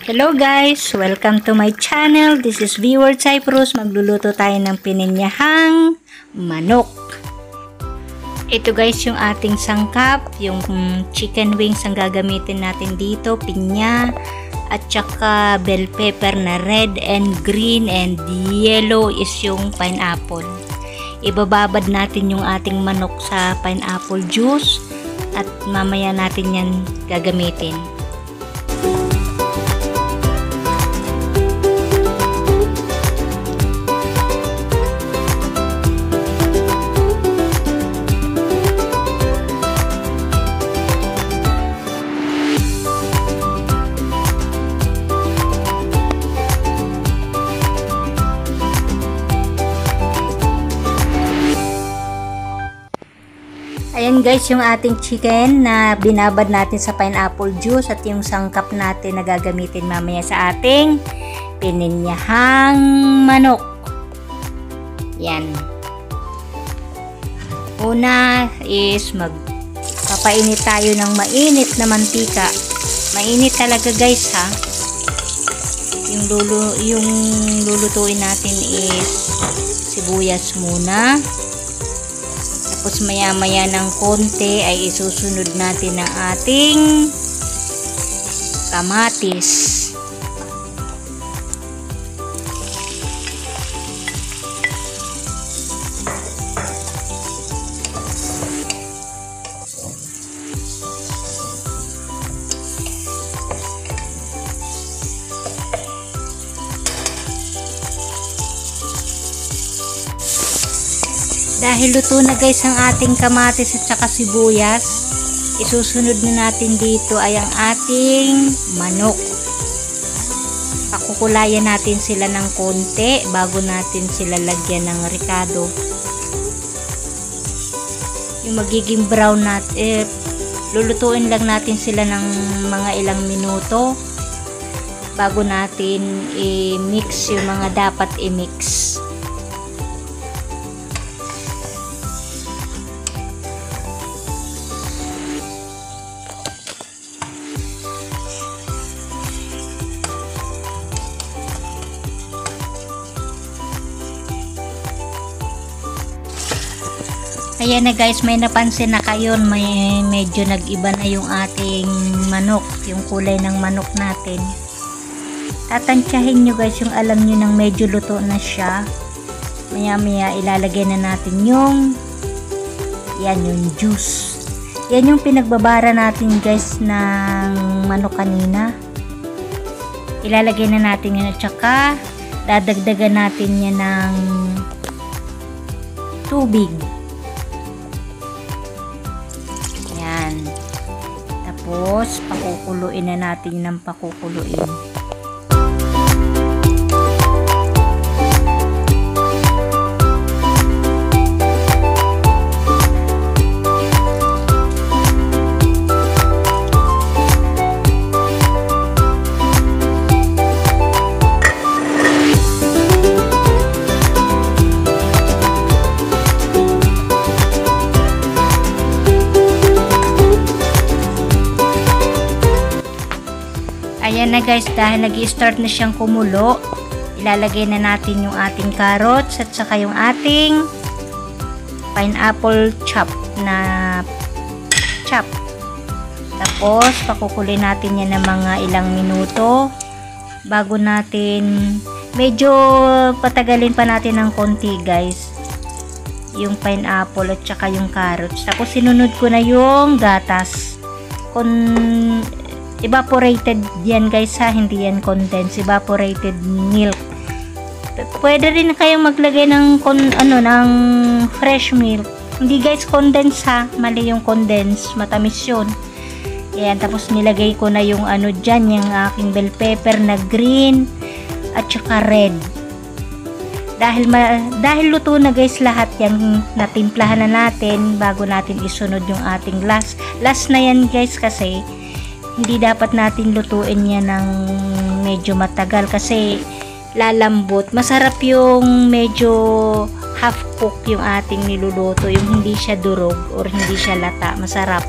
Hello guys! Welcome to my channel. This is Viewer Cyprus. Magluluto tayo ng pininyahang manok. Ito guys yung ating sangkap. Yung chicken wings ang gagamitin natin dito. Pinya at saka bell pepper na red and green and yellow is yung pineapple. Ibababad natin yung ating manok sa pineapple juice at mamaya natin yan gagamitin. Ayan guys, yung ating chicken na binabad natin sa pineapple juice at yung sangkap natin na gagamitin mamaya sa ating pininyahang manok. Yan. Una is magpapainit tayo ng mainit na mantika. Mainit talaga guys ha. Yung lulutuin natin is sibuyas muna. Tapos maya-maya ng konti ay isusunod natin ang ating kamatis. Dahil luto na guys ang ating kamatis at saka sibuyas, isusunod na natin dito ay ang ating manok. Pakukulayan natin sila ng konti bago natin sila lagyan ng ricado. Yung magiging brown natin, lulutuin lang natin sila ng mga ilang minuto bago natin i-mix yung mga dapat i-mix. Ayan na guys, may napansin na kayo, medyo nag-iba na yung ating manok, yung kulay ng manok natin. Tatansyahin nyo guys yung alam nyo nang medyo luto na siya. Maya maya ilalagay na natin yung yung juice. Yan yung pinagbabara natin guys ng manok kanina. Ilalagay na natin yan at saka dadagdagan natin yan ng tubig. Tapos, pakukuluin na natin ng pakukuluin. Ayan na guys, dahil nag-i-start na siyang kumulo, ilalagay na natin yung ating carrots at saka yung ating pineapple chop. Tapos, pakukulin natin yan ng mga ilang minuto bago natin, medyo patagalin pa natin ng konti guys, yung pineapple at saka yung carrots. Tapos, sinunod ko na yung gatas. Evaporated yan guys ha, hindi yan condensed, evaporated milk. Pwede rin kayong maglagay ng ng fresh milk. Hindi guys condensed ha, mali yung condensed, matamis yun. Ayan, tapos nilagay ko na yung dyan, yung aking bell pepper na green at saka red. Dahil luto na guys lahat yan, natimplahan na natin bago natin isunod yung ating last na yan guys, kasi hindi dapat natin lutuin yan ng medyo matagal kasi lalambot. Masarap yung medyo half cook yung ating niluluto, yung hindi siya durog or hindi siya lata. Masarap.